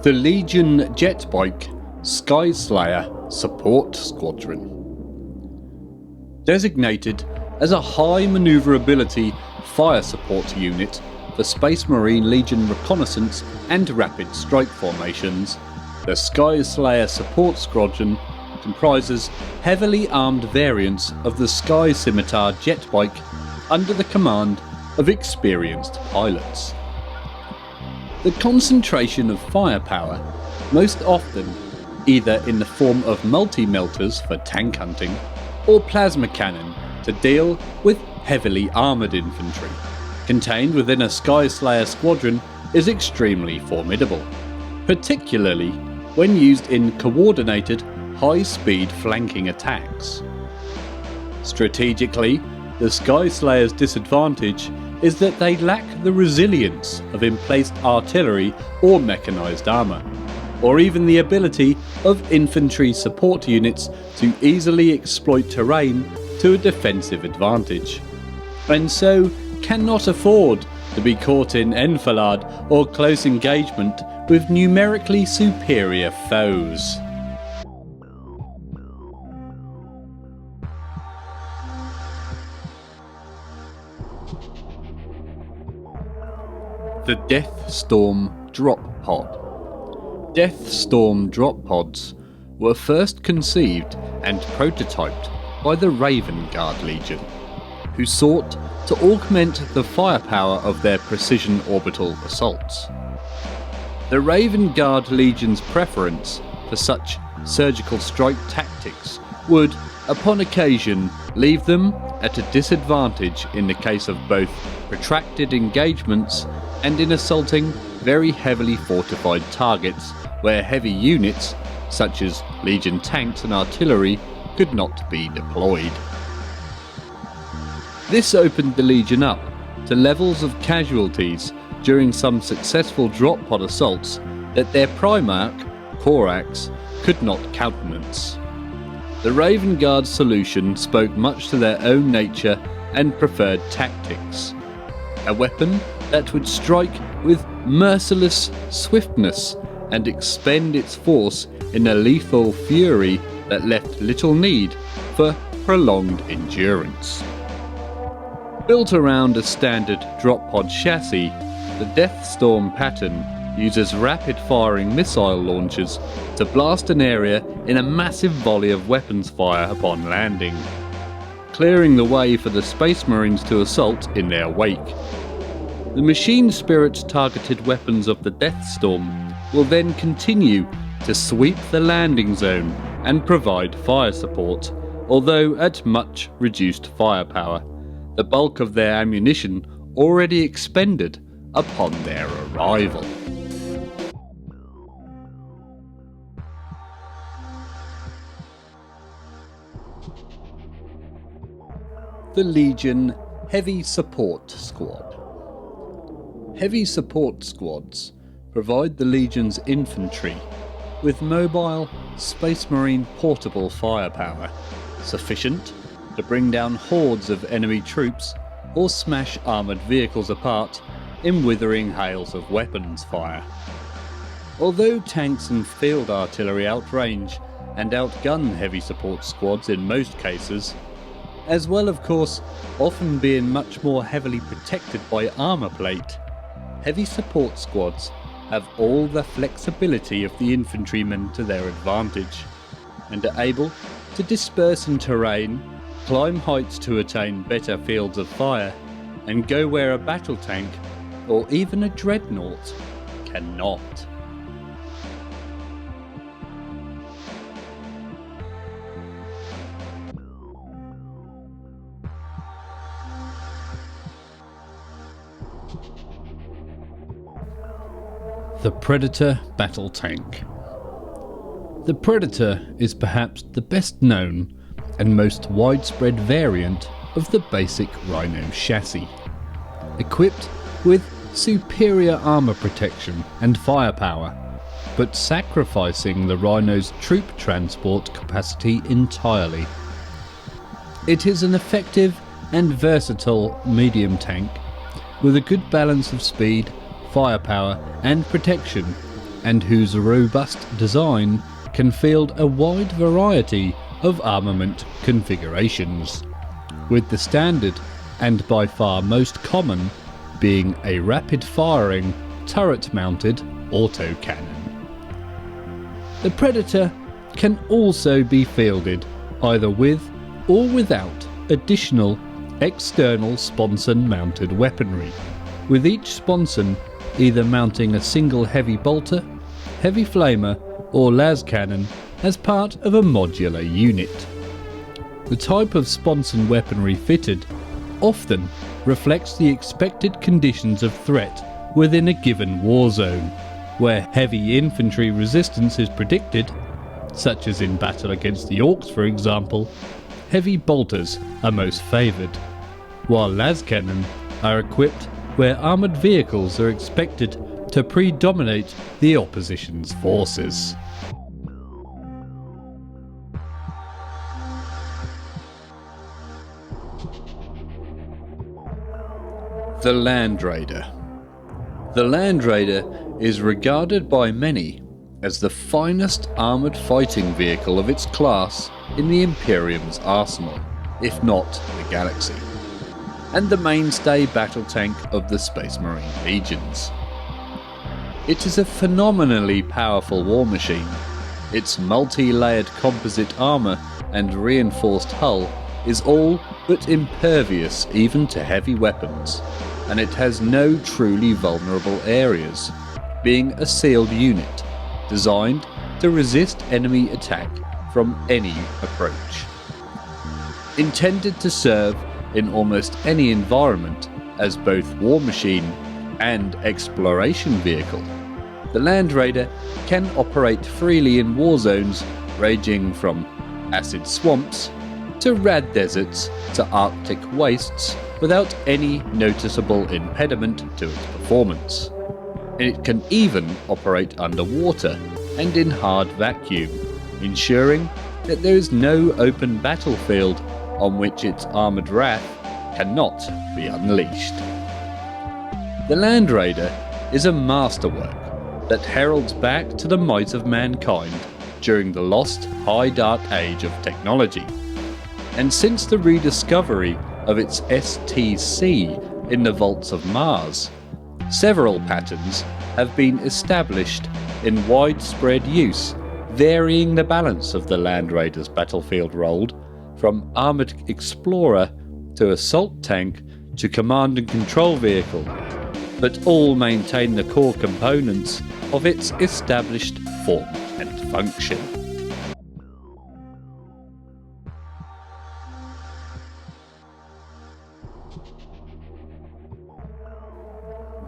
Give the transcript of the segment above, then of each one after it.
The Legion Jetbike Sky Slayer Support Squadron. Designated as a high manoeuvrability fire support unit for Space Marine Legion reconnaissance and rapid strike formations, the Sky Slayer Support Squadron comprises heavily armed variants of the Sky Scimitar jetbike under the command of experienced pilots. The concentration of firepower, most often either in the form of multi-melters for tank hunting or plasma cannon to deal with heavily armoured infantry, contained within a Sky Slayer squadron is extremely formidable, particularly when used in coordinated, high-speed flanking attacks. Strategically, the Sky Slayer's disadvantage is that they lack the resilience of emplaced artillery or mechanised armour, or even the ability of infantry support units to easily exploit terrain to a defensive advantage, and so cannot afford to be caught in enfilade or close engagement with numerically superior foes. The Death Storm Drop Pod. Death Storm drop pods were first conceived and prototyped by the Raven Guard Legion, who sought to augment the firepower of their precision orbital assaults. The Raven Guard Legion's preference for such surgical strike tactics would, upon occasion, leave them at a disadvantage in the case of both protracted engagements and in assaulting very heavily fortified targets where heavy units, such as Legion tanks and artillery, could not be deployed. This opened the Legion up to levels of casualties during some successful drop pod assaults that their Primarch, Corax, could not countenance. The Raven Guard's solution spoke much to their own nature and preferred tactics. A weapon that would strike with merciless swiftness and expend its force in a lethal fury that left little need for prolonged endurance. Built around a standard drop pod chassis, the Death Storm pattern uses rapid-firing missile launchers to blast an area in a massive volley of weapons fire upon landing, clearing the way for the Space Marines to assault in their wake. The machine spirit-targeted weapons of the Death Storm will then continue to sweep the landing zone and provide fire support, although at much reduced firepower, the bulk of their ammunition already expended upon their arrival. The Legion Heavy Support Squad. Heavy support squads provide the Legion's infantry with mobile Space Marine portable firepower, sufficient to bring down hordes of enemy troops or smash armoured vehicles apart in withering hails of weapons fire. Although tanks and field artillery outrange and outgun heavy support squads in most cases, as well of course often being much more heavily protected by armour plate, heavy support squads have all the flexibility of the infantrymen to their advantage, and are able to disperse in terrain, climb heights to attain better fields of fire, and go where a battle tank, or even a dreadnought, cannot. The Predator Battle Tank. The Predator is perhaps the best known and most widespread variant of the basic Rhino chassis, equipped with superior armour protection and firepower, but sacrificing the Rhino's troop transport capacity entirely. It is an effective and versatile medium tank with a good balance of speed, firepower and protection, and whose robust design can field a wide variety of armament configurations, with the standard and by far most common being a rapid-firing, turret-mounted autocannon. The Predator can also be fielded either with or without additional external sponson-mounted weaponry, with each sponson either mounting a single heavy bolter, heavy flamer or las cannon as part of a modular unit. The type of sponson weaponry fitted often reflects the expected conditions of threat within a given war zone, where heavy infantry resistance is predicted, such as in battle against the Orcs for example. Heavy bolters are most favoured, while las cannon are equipped where armoured vehicles are expected to predominate the opposition's forces. The Land Raider. The Land Raider is regarded by many as the finest armoured fighting vehicle of its class in the Imperium's arsenal, if not the galaxy, and the mainstay battle tank of the Space Marine legions. It is a phenomenally powerful war machine. Its multi-layered composite armour and reinforced hull is all but impervious even to heavy weapons, and it has no truly vulnerable areas, being a sealed unit designed to resist enemy attack from any approach. Intended to serve in almost any environment as both war machine and exploration vehicle, the Land Raider can operate freely in war zones ranging from acid swamps to rad deserts to Arctic wastes without any noticeable impediment to its performance. It can even operate underwater and in hard vacuum, ensuring that there is no open battlefield on which its armoured wrath cannot be unleashed. The Land Raider is a masterwork that heralds back to the might of mankind during the lost High Dark Age of technology, and since the rediscovery of its STC in the vaults of Mars, several patterns have been established in widespread use, varying the balance of the Land Raider's battlefield role from armoured explorer to assault tank to command and control vehicle, but all maintain the core components of its established form and function.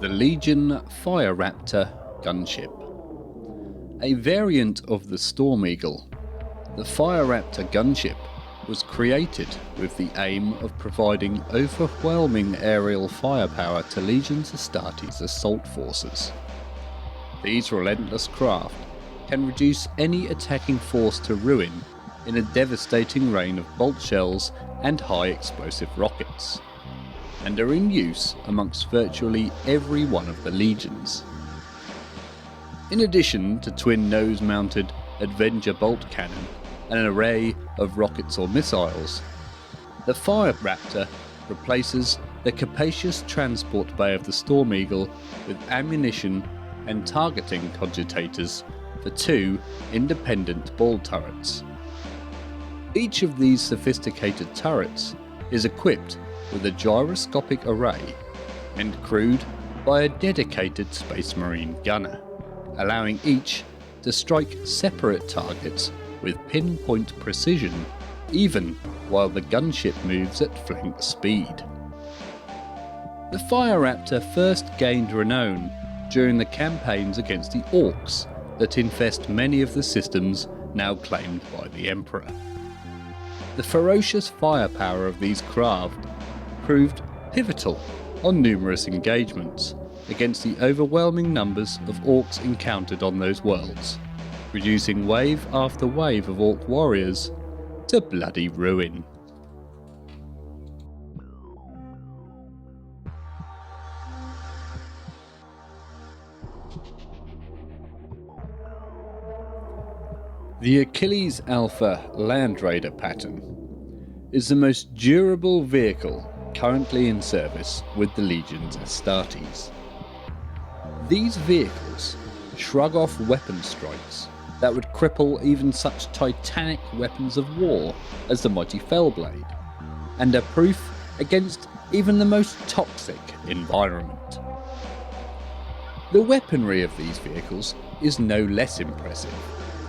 The Legion Fire Raptor gunship. A variant of the Storm Eagle, the Fire Raptor gunship was created with the aim of providing overwhelming aerial firepower to Legion's Astartes assault forces. These relentless craft can reduce any attacking force to ruin in a devastating rain of bolt shells and high explosive rockets, and are in use amongst virtually every one of the legions. In addition to twin nose-mounted Avenger bolt cannon and an array of rockets or missiles, the Fire Raptor replaces the capacious transport bay of the Storm Eagle with ammunition and targeting cogitators for two independent ball turrets. Each of these sophisticated turrets is equipped with a gyroscopic array and crewed by a dedicated Space Marine gunner, allowing each to strike separate targets with pinpoint precision even while the gunship moves at flank speed. The Fire Raptor first gained renown during the campaigns against the Orcs that infest many of the systems now claimed by the Emperor. The ferocious firepower of these craft proved pivotal on numerous engagements against the overwhelming numbers of Orcs encountered on those worlds, reducing wave after wave of Orc warriors to bloody ruin. The Achilles Alpha Land Raider pattern is the most durable vehicle currently in service with the Legion's Astartes. These vehicles shrug off weapon strikes that would cripple even such titanic weapons of war as the mighty Fellblade, and are proof against even the most toxic environment. The weaponry of these vehicles is no less impressive,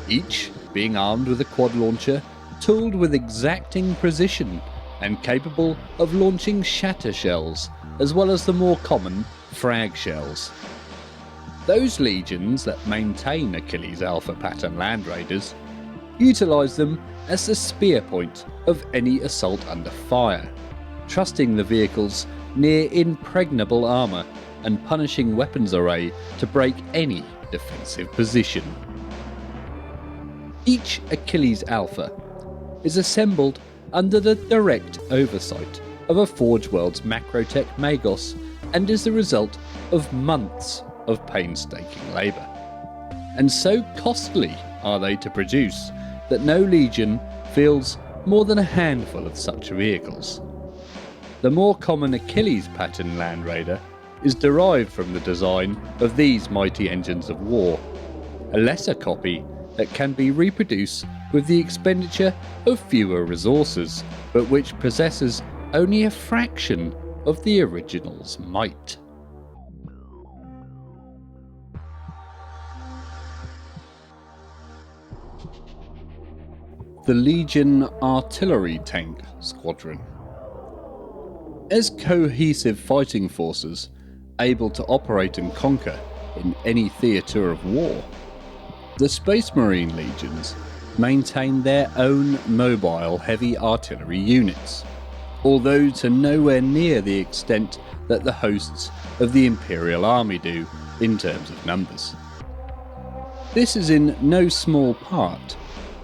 each being armed with a quad launcher tooled with exacting precision and capable of launching shatter shells as well as the more common frag shells. Those legions that maintain Achilles Alpha pattern Land Raiders utilise them as the spear point of any assault under fire, trusting the vehicle's near impregnable armour and punishing weapons array to break any defensive position. Each Achilles Alpha is assembled under the direct oversight of a Forge Worlds Macrotech Magos and is the result of months of painstaking labour. And so costly are they to produce that no legion fields more than a handful of such vehicles. The more common Achilles pattern Land Raider is derived from the design of these mighty engines of war, a lesser copy that can be reproduced with the expenditure of fewer resources, but which possesses only a fraction of the original's might. The Legion Artillery Tank Squadron. As cohesive fighting forces, able to operate and conquer in any theatre of war, the Space Marine Legions maintain their own mobile heavy artillery units, although to nowhere near the extent that the hosts of the Imperial Army do in terms of numbers. This is in no small part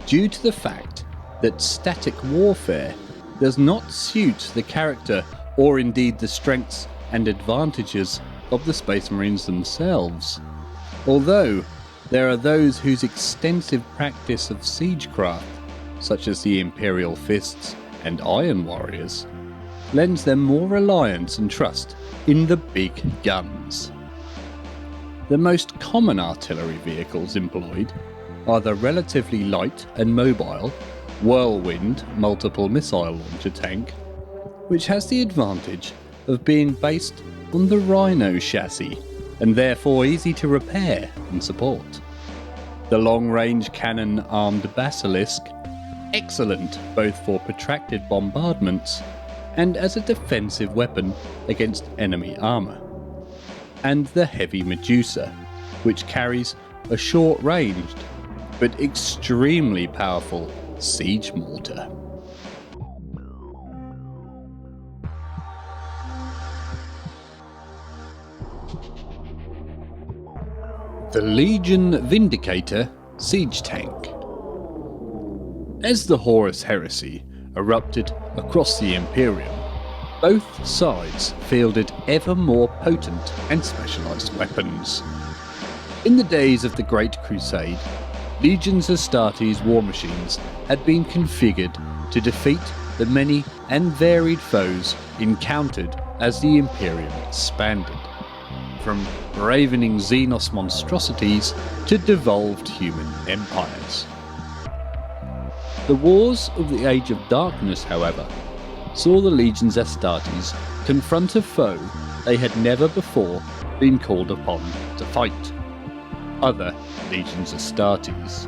due to the fact that static warfare does not suit the character or indeed the strengths and advantages of the Space Marines themselves, although there are those whose extensive practice of siegecraft, such as the Imperial Fists and Iron Warriors, lends them more reliance and trust in the big guns. The most common artillery vehicles employed are the relatively light and mobile Whirlwind multiple missile launcher tank, which has the advantage of being based on the Rhino chassis and therefore easy to repair and support. The long-range cannon-armed Basilisk, excellent both for protracted bombardments and as a defensive weapon against enemy armour. And the heavy Medusa, which carries a short-ranged but extremely powerful siege mortar. The Legion Vindicator Siege Tank. As the Horus Heresy erupted across the Imperium, both sides fielded ever more potent and specialised weapons. In the days of the Great Crusade, Legion's Astartes war machines had been configured to defeat the many and varied foes encountered as the Imperium expanded, from ravening Xenos monstrosities to devolved human empires. The wars of the Age of Darkness, however, saw the Legion's Astartes confront a foe they had never before been called upon to fight: other Legion's Astartes.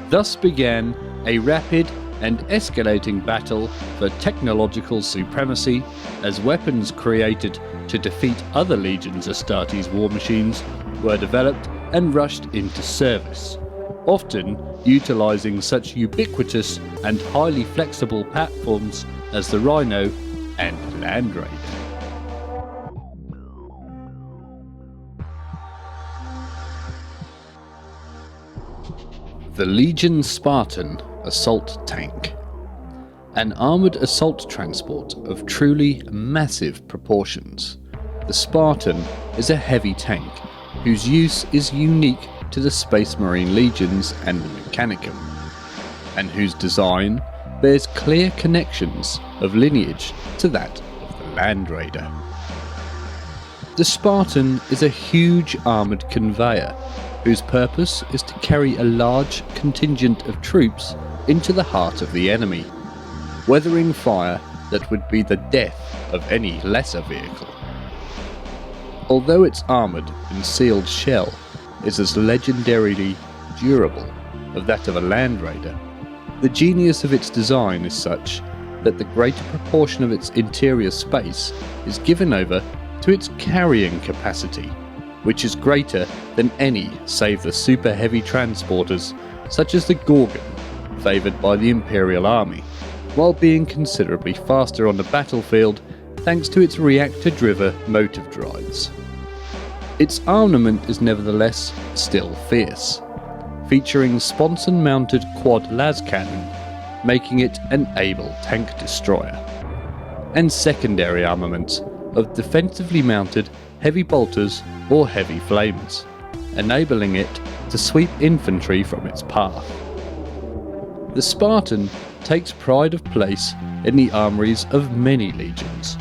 Thus began a rapid and escalating battle for technological supremacy as weapons created to defeat other Legion's Astartes war machines were developed and rushed into service, often utilising such ubiquitous and highly flexible platforms as the Rhino and Land Raider. The Legion Spartan Assault Tank. An armoured assault transport of truly massive proportions, the Spartan is a heavy tank whose use is unique to the Space Marine legions and the Mechanicum, and whose design bears clear connections of lineage to that of the Land Raider. The Spartan is a huge armoured conveyor whose purpose is to carry a large contingent of troops into the heart of the enemy, weathering fire that would be the death of any lesser vehicle. Although its armoured and sealed shell is as legendarily durable as that of a Land Raider, the genius of its design is such that the greater proportion of its interior space is given over to its carrying capacity, which is greater than any save the super heavy transporters such as the Gorgon, favoured by the Imperial army, while being considerably faster on the battlefield thanks to its reactor-driven motive drives. Its armament is nevertheless still fierce, featuring sponson-mounted quad las cannon, making it an able tank destroyer, and secondary armaments of defensively mounted heavy bolters or heavy flamers, enabling it to sweep infantry from its path. The Spartan takes pride of place in the armories of many legions,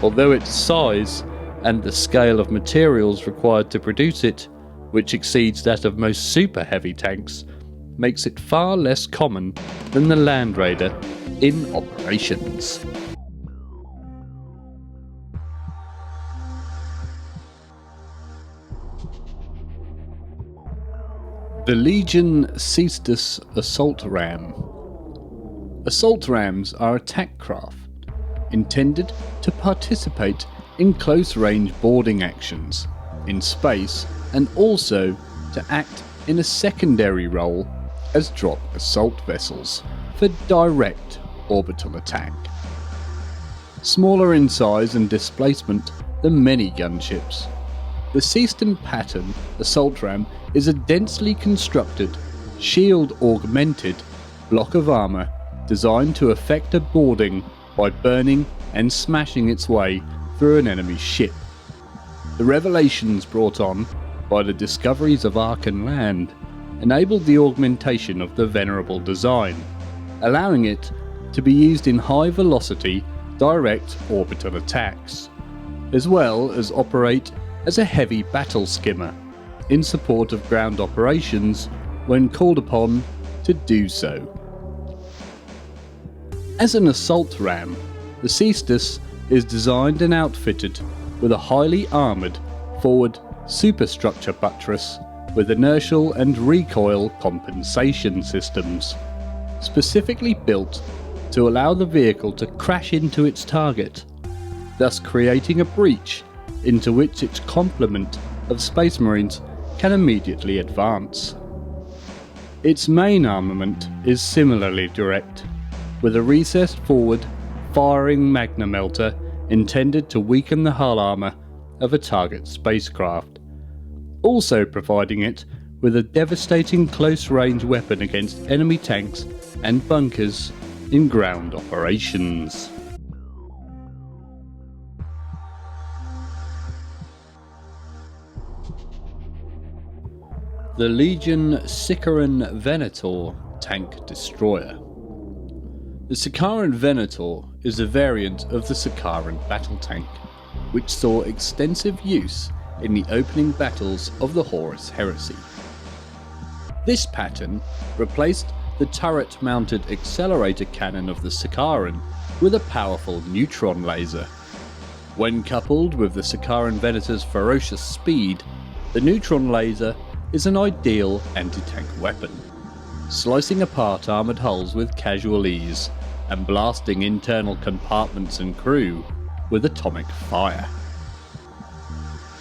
although its size and the scale of materials required to produce it, which exceeds that of most super heavy tanks, makes it far less common than the Land Raider in operations. The Legion Ceastus Assault Ram. Assault rams are attack craft intended to participate in close-range boarding actions in space and also to act in a secondary role as drop assault vessels for direct orbital attack. Smaller in size and displacement than many gunships, the System Pattern Assault Ram is a densely constructed, shield-augmented block of armour designed to effect a boarding by burning and smashing its way through an enemy ship. The revelations brought on by the discoveries of Arkan Land enabled the augmentation of the venerable design, allowing it to be used in high-velocity, direct orbital attacks, as well as operate as a heavy battle skimmer in support of ground operations when called upon to do so. As an assault ram, the Ceastus is designed and outfitted with a highly armoured forward superstructure buttress with inertial and recoil compensation systems, specifically built to allow the vehicle to crash into its target, thus creating a breach into which its complement of Space Marines can immediately advance. Its main armament is similarly direct, with a recessed forward firing magna melter intended to weaken the hull armour of a target spacecraft, also providing it with a devastating close-range weapon against enemy tanks and bunkers in ground operations. The Legion Sakura Venator tank destroyer. The Sakura Venator is a variant of the Sakaran battle tank, which saw extensive use in the opening battles of the Horus Heresy. This pattern replaced the turret-mounted accelerator cannon of the Sakaran with a powerful neutron laser. When coupled with the Sakura Venator's ferocious speed, the neutron laser is an ideal anti-tank weapon, slicing apart armoured hulls with casual ease and blasting internal compartments and crew with atomic fire.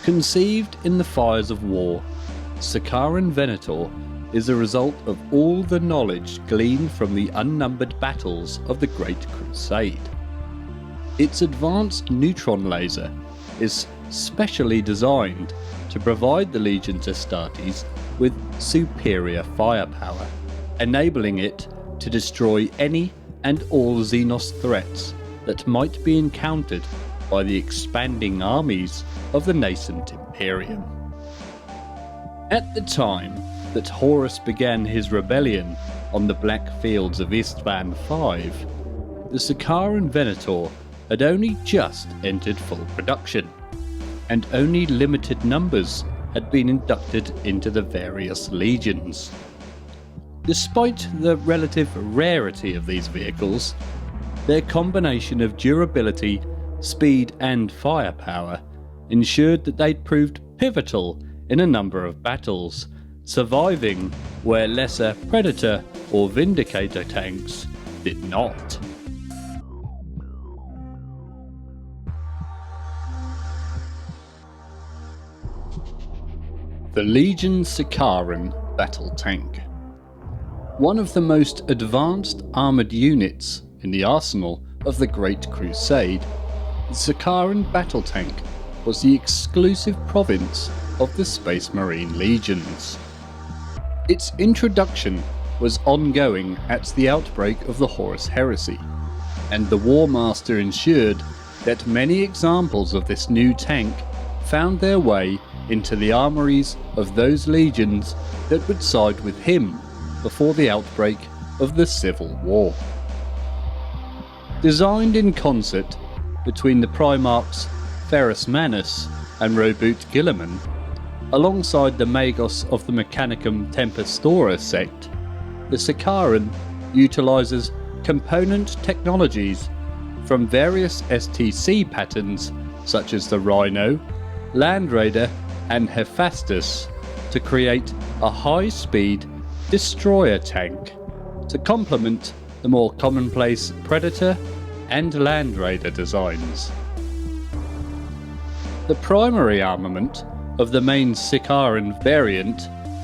Conceived in the fires of war, Sakura Venator is a result of all the knowledge gleaned from the unnumbered battles of the Great Crusade. Its advanced neutron laser is specially designed to provide the Legion's Astartes with superior firepower, enabling it to destroy any and all Xenos threats that might be encountered by the expanding armies of the nascent Imperium. At the time that Horus began his rebellion on the Black Fields of Istvan V, the Sakura Venator had only just entered full production, and only limited numbers had been inducted into the various legions. Despite the relative rarity of these vehicles, their combination of durability, speed and firepower ensured that they'd proved pivotal in a number of battles, surviving where lesser Predator or Vindicator tanks did not. The Legion Sikaran Battle Tank. One of the most advanced armoured units in the arsenal of the Great Crusade, the Sikaran Battle Tank was the exclusive province of the Space Marine Legions. Its introduction was ongoing at the outbreak of the Horus Heresy, and the War Master ensured that many examples of this new tank found their way into the armories of those legions that would side with him before the outbreak of the Civil War. Designed in concert between the Primarchs Ferrus Manus and Robert Guilliman, alongside the Magos of the Mechanicum Tempestora sect, the Sikaran utilises component technologies from various STC patterns such as the Rhino, Land Raider and Hephaestus to create a high-speed destroyer tank to complement the more commonplace Predator and Land Raider designs. The primary armament of the main Sikaran variant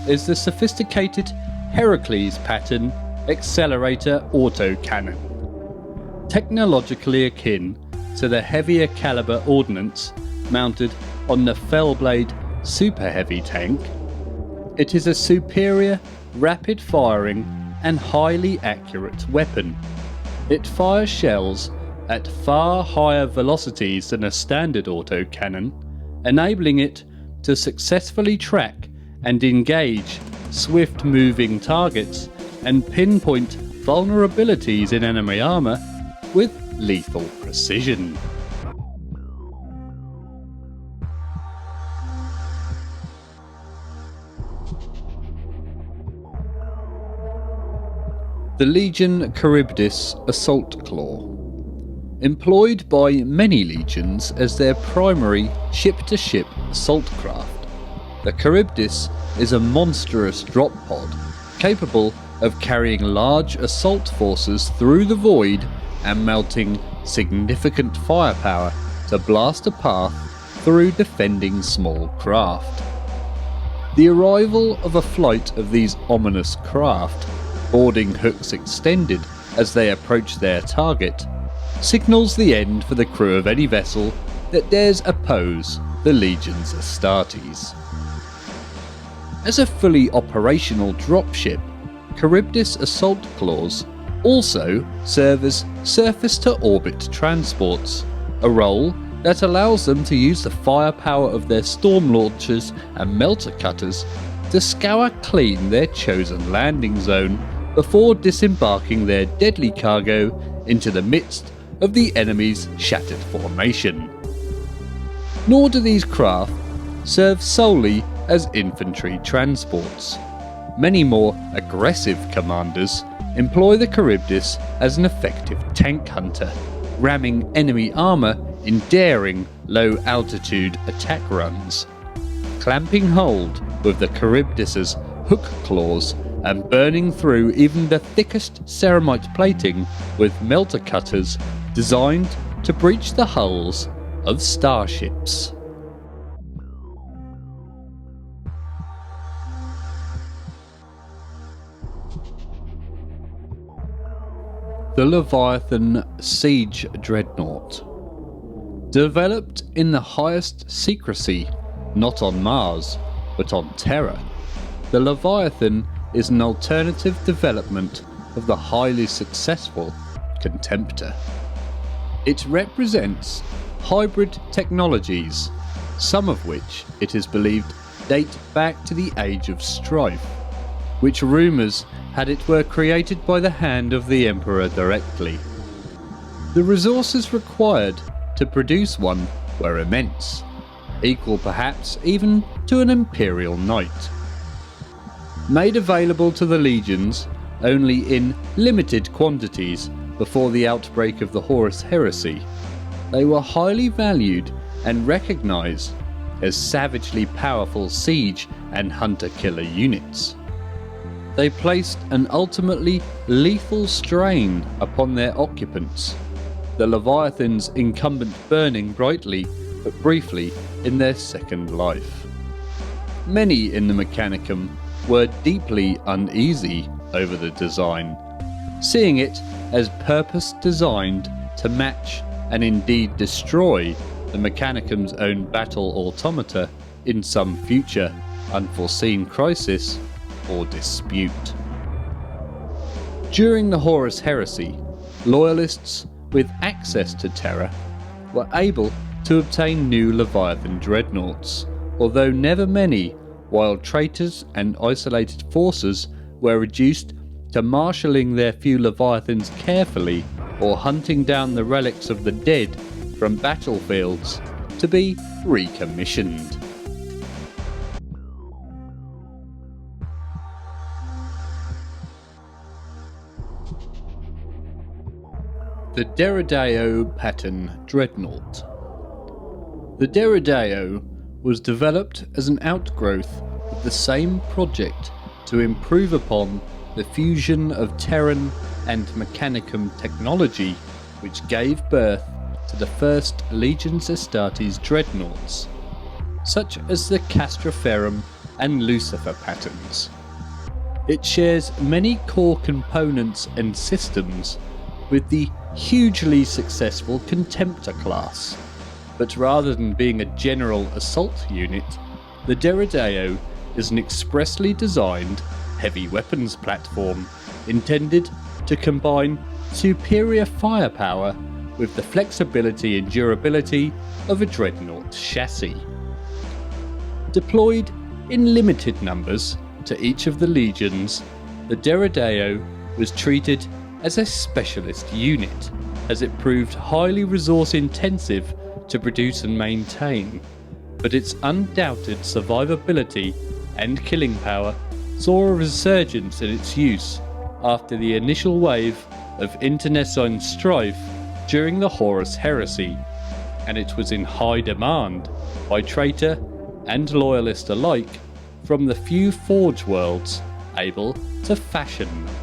is the sophisticated Heracles pattern accelerator autocannon. Technologically akin to the heavier caliber ordnance mounted on the Fellblade Super Heavy tank, it is a superior, rapid-firing and highly accurate weapon. It fires shells at far higher velocities than a standard autocannon, enabling it to successfully track and engage swift-moving targets and pinpoint vulnerabilities in enemy armour with lethal precision. The Legion Charybdis Assault Claw. Employed by many legions as their primary ship-to-ship assault craft, the Charybdis is a monstrous drop pod capable of carrying large assault forces through the void and mounting significant firepower to blast a path through defending small craft. The arrival of a flight of these ominous craft, boarding hooks extended as they approach their target, signals the end for the crew of any vessel that dares oppose the Legion's Astartes. As a fully operational dropship, Charybdis assault claws also serve as surface-to-orbit transports, a role that allows them to use the firepower of their storm launchers and melter cutters to scour clean their chosen landing zone before disembarking their deadly cargo into the midst of the enemy's shattered formation. Nor do these craft serve solely as infantry transports. Many more aggressive commanders employ the Charybdis as an effective tank hunter, ramming enemy armour in daring low-altitude attack runs. Clamping hold with the Charybdis's hook claws and burning through even the thickest ceramite plating with melter cutters designed to breach the hulls of starships. The Leviathan Siege Dreadnought. Developed in the highest secrecy, not on Mars, but on Terra, the Leviathan is an alternative development of the highly successful Contemptor. It represents hybrid technologies, some of which it is believed date back to the Age of Strife, which rumours had it were created by the hand of the Emperor directly. The resources required to produce one were immense, equal perhaps even to an Imperial knight. Made available to the legions only in limited quantities before the outbreak of the Horus Heresy, they were highly valued and recognised as savagely powerful siege and hunter-killer units. They placed an ultimately lethal strain upon their occupants, the Leviathans incumbent burning brightly but briefly in their second life. Many in the Mechanicum were deeply uneasy over the design, seeing it as purpose-designed to match and indeed destroy the Mechanicum's own battle automata in some future unforeseen crisis or dispute. During the Horus Heresy, loyalists with access to Terra were able to obtain new Leviathan dreadnoughts, although never many, while traitors and isolated forces were reduced to marshalling their few Leviathans carefully or hunting down the relics of the dead from battlefields to be recommissioned. The Darado pattern dreadnought. The Darado was developed as an outgrowth of the same project to improve upon the fusion of Terran and Mechanicum technology which gave birth to the first Legions Astartes dreadnoughts, such as the Castroferum and Lucifer patterns. It shares many core components and systems with the hugely successful Contemptor class, but rather than being a general assault unit, the Darado is an expressly designed heavy weapons platform intended to combine superior firepower with the flexibility and durability of a dreadnought chassis. Deployed in limited numbers to each of the legions, the Darado was treated as a specialist unit, as it proved highly resource intensive to produce and maintain, but its undoubted survivability and killing power saw a resurgence in its use after the initial wave of internecine strife during the Horus Heresy, and it was in high demand by traitor and loyalist alike from the few Forge worlds able to fashion them.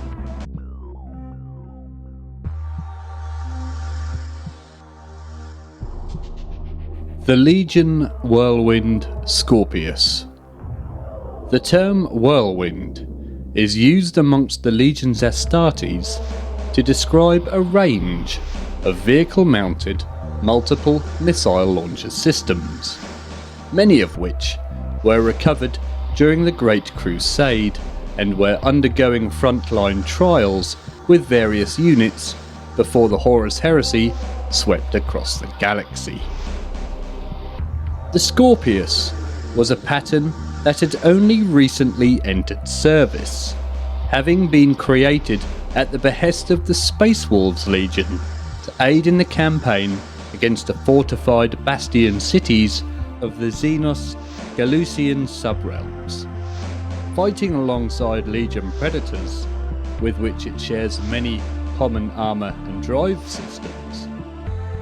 The Legion Whirlwind Scorpius. The term whirlwind is used amongst the Legions Astartes to describe a range of vehicle-mounted multiple missile launcher systems, many of which were recovered during the Great Crusade and were undergoing frontline trials with various units before the Horus Heresy swept across the galaxy. The Scorpius was a pattern that had only recently entered service, having been created at the behest of the Space Wolves Legion to aid in the campaign against the fortified bastion cities of the Xenos Galusian subrealms. Fighting alongside Legion Predators, with which it shares many common armour and drive systems,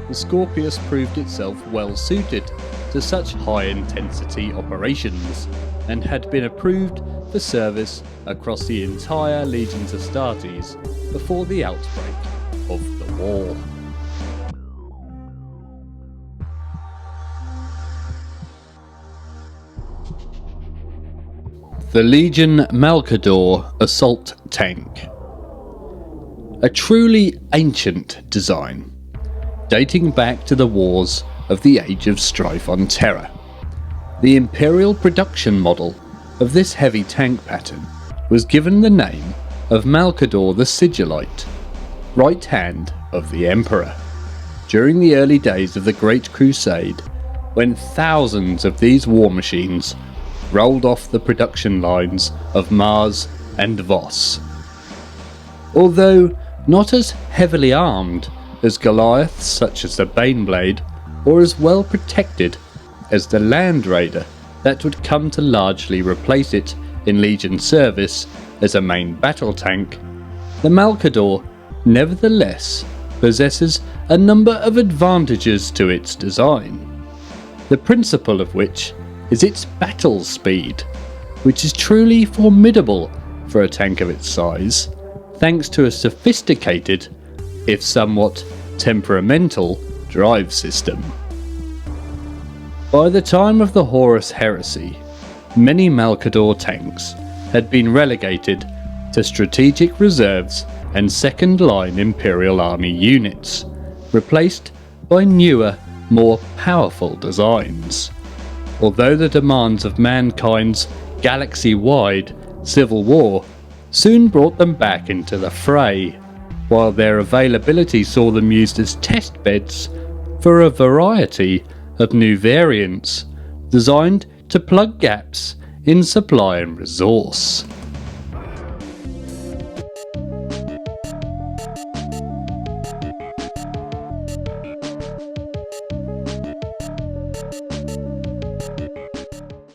the Scorpius proved itself well suited to such high-intensity operations, and had been approved for service across the entire Legions Astartes before the outbreak of the war. The Legion Malka Door Assault Tank. A truly ancient design, dating back to the wars of the Age of Strife on Terra. The Imperial production model of this heavy tank pattern was given the name of Malka Door the Sigillite, right hand of the Emperor, during the early days of the Great Crusade, when thousands of these war machines rolled off the production lines of Mars and Voss. Although not as heavily armed as Goliaths such as the Baneblade, or as well protected as the Land Raider that would come to largely replace it in Legion service as a main battle tank, the Malka Door nevertheless possesses a number of advantages to its design, the principal of which is its battle speed, which is truly formidable for a tank of its size, thanks to a sophisticated, if somewhat temperamental, drive system. By the time of the Horus Heresy, many Malka Door tanks had been relegated to strategic reserves and second-line Imperial Army units, replaced by newer, more powerful designs. Although the demands of mankind's galaxy-wide civil war soon brought them back into the fray, while their availability saw them used as test beds for a variety of new variants designed to plug gaps in supply and resource.